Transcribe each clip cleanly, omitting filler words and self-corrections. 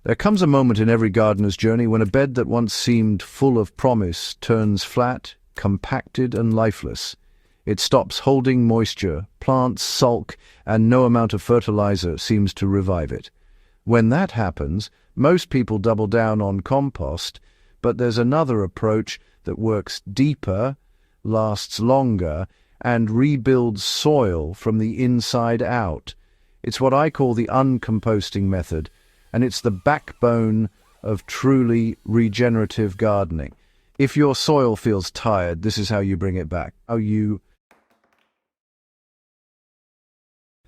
There comes a moment in every gardener's journey when a bed that once seemed full of promise turns flat, compacted and lifeless. It stops holding moisture, plants sulk, and no amount of fertilizer seems to revive it. When that happens, most people double down on compost, but there's another approach that works deeper, lasts longer, and rebuilds soil from the inside out. It's what I call the uncomposting method, and it's the backbone of truly regenerative gardening. If your soil feels tired, this is how you bring it back.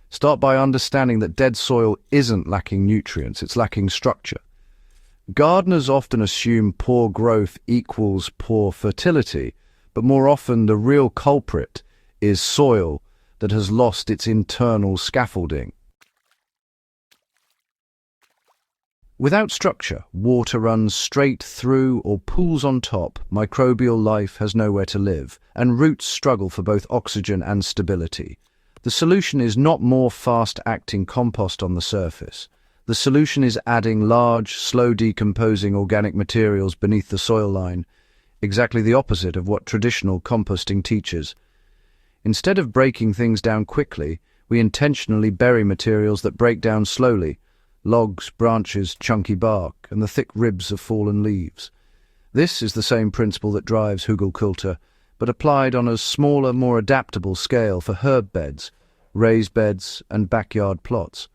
Start by understanding that dead soil isn't lacking nutrients, it's lacking structure. Gardeners often assume poor growth equals poor fertility, but more often the real culprit is soil that has lost its internal scaffolding. Without structure, water runs straight through or pools on top, microbial life has nowhere to live, and roots struggle for both oxygen and stability. The solution is not more fast-acting compost on the surface. The solution is adding large, slow-decomposing organic materials beneath the soil line, exactly the opposite of what traditional composting teaches. Instead of breaking things down quickly, we intentionally bury materials that break down slowly: logs, branches, chunky bark, and the thick ribs of fallen leaves. This is the same principle that drives Hugelkultur, but applied on a smaller, more adaptable scale for herb beds, raised beds, and backyard plots.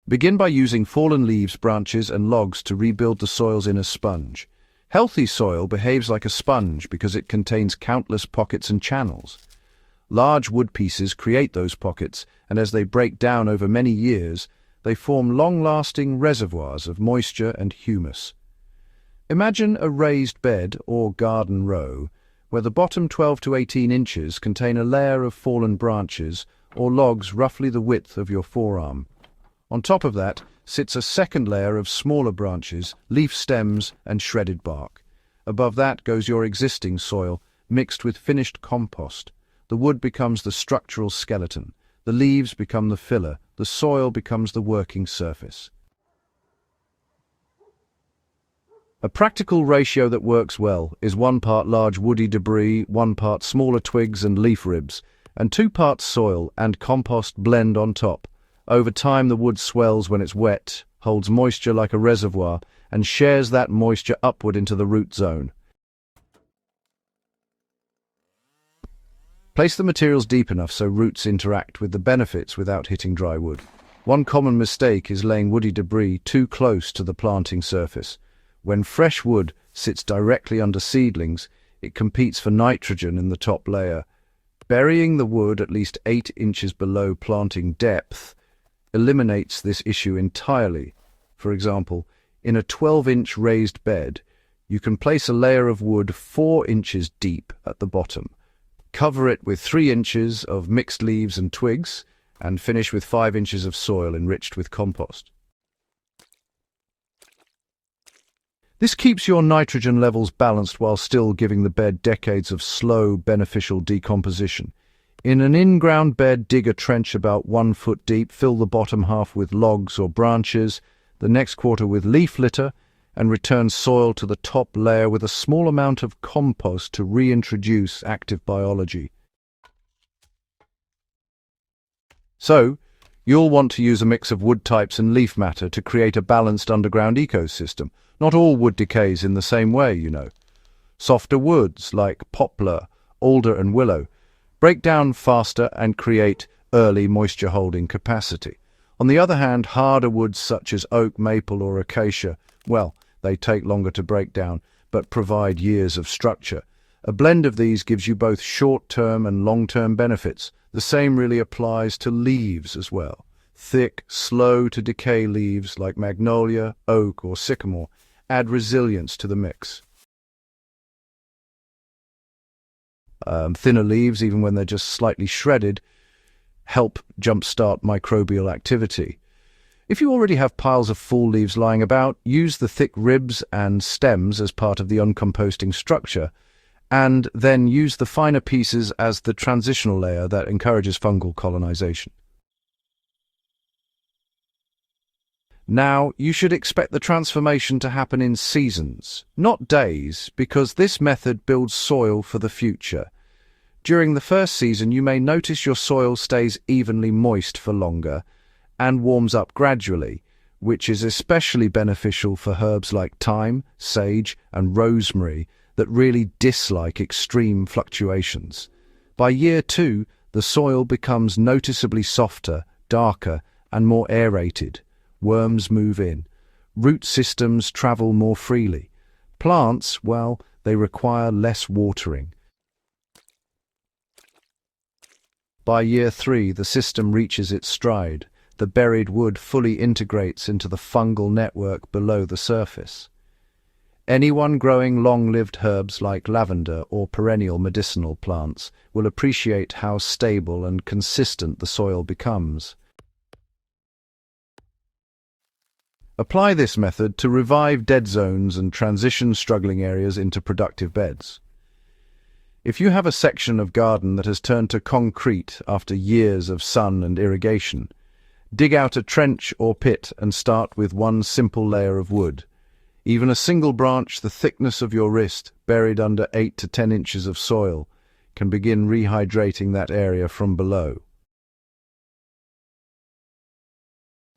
Begin by using fallen leaves, branches, and logs to rebuild the soil's inner sponge. Healthy soil behaves like a sponge because it contains countless pockets and channels. Large wood pieces create those pockets, and as they break down over many years, they form long-lasting reservoirs of moisture and humus. Imagine a raised bed or garden row, where the bottom 12 to 18 inches contain a layer of fallen branches or logs roughly the width of your forearm. On top of that sits a second layer of smaller branches, leaf stems, and shredded bark. Above that goes your existing soil, mixed with finished compost. The wood becomes the structural skeleton, the leaves become the filler, the soil becomes the working surface. A practical ratio that works well is 1 part large woody debris, 1 part smaller twigs and leaf ribs, and 2 parts soil and compost blend on top. Over time, the wood swells when it's wet, holds moisture like a reservoir, and shares that moisture upward into the root zone. Place the materials deep enough so roots interact with the benefits without hitting dry wood. One common mistake is laying woody debris too close to the planting surface. When fresh wood sits directly under seedlings, it competes for nitrogen in the top layer. Burying the wood at least 8 inches below planting depth eliminates this issue entirely. For example, in a 12-inch raised bed, you can place a layer of wood 4 inches deep at the bottom. Cover it with 3 inches of mixed leaves and twigs, and finish with 5 inches of soil enriched with compost. This keeps your nitrogen levels balanced while still giving the bed decades of slow, beneficial decomposition. In an in-ground bed, dig a trench about 1 foot deep, fill the bottom half with logs or branches, the next quarter with leaf litter, and return soil to the top layer with a small amount of compost to reintroduce active biology. So, you'll want to use a mix of wood types and leaf matter to create a balanced underground ecosystem. Not all wood decays in the same way, you know. Softer woods like poplar, alder and willow break down faster and create early moisture-holding capacity. On the other hand, harder woods such as oak, maple or acacia, well, they take longer to break down, but provide years of structure. A blend of these gives you both short-term and long-term benefits. The same really applies to leaves as well. Thick, slow-to-decay leaves like magnolia, oak or sycamore add resilience to the mix. Thinner leaves, even when they're just slightly shredded, help jumpstart microbial activity. If you already have piles of fall leaves lying about, use the thick ribs and stems as part of the uncomposting structure, and then use the finer pieces as the transitional layer that encourages fungal colonization. Now, you should expect the transformation to happen in seasons, not days, because this method builds soil for the future. During the first season, you may notice your soil stays evenly moist for longer and warms up gradually, which is especially beneficial for herbs like thyme, sage, and rosemary that really dislike extreme fluctuations. By year 2, the soil becomes noticeably softer, darker, and more aerated. Worms move in. Root systems travel more freely. Plants, well, they require less watering. By year 3, the system reaches its stride. The buried wood fully integrates into the fungal network below the surface. Anyone growing long-lived herbs like lavender or perennial medicinal plants will appreciate how stable and consistent the soil becomes. Apply this method to revive dead zones and transition struggling areas into productive beds. If you have a section of garden that has turned to concrete after years of sun and irrigation, dig out a trench or pit and start with one simple layer of wood. Even a single branch the thickness of your wrist, buried under 8 to 10 inches of soil, can begin rehydrating that area from below.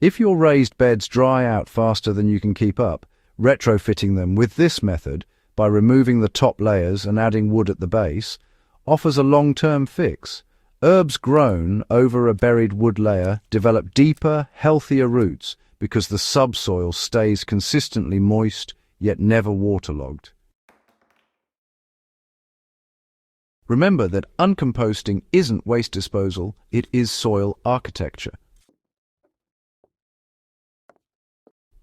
If your raised beds dry out faster than you can keep up, retrofitting them with this method, by removing the top layers and adding wood at the base, offers a long-term fix. Herbs grown over a buried wood layer develop deeper, healthier roots because the subsoil stays consistently moist, yet never waterlogged. Remember that uncomposting isn't waste disposal, it is soil architecture.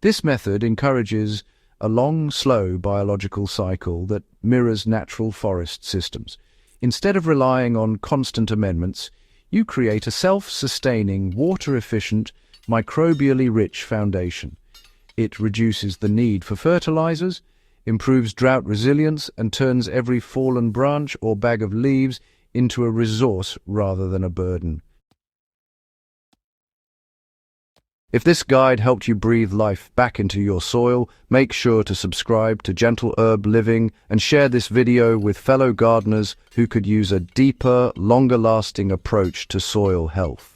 This method encourages a long, slow biological cycle that mirrors natural forest systems. Instead of relying on constant amendments, you create a self-sustaining, water-efficient, microbially rich foundation. It reduces the need for fertilizers, improves drought resilience, and turns every fallen branch or bag of leaves into a resource rather than a burden. If this guide helped you breathe life back into your soil, make sure to subscribe to Gentle Herb Living and share this video with fellow gardeners who could use a deeper, longer-lasting approach to soil health.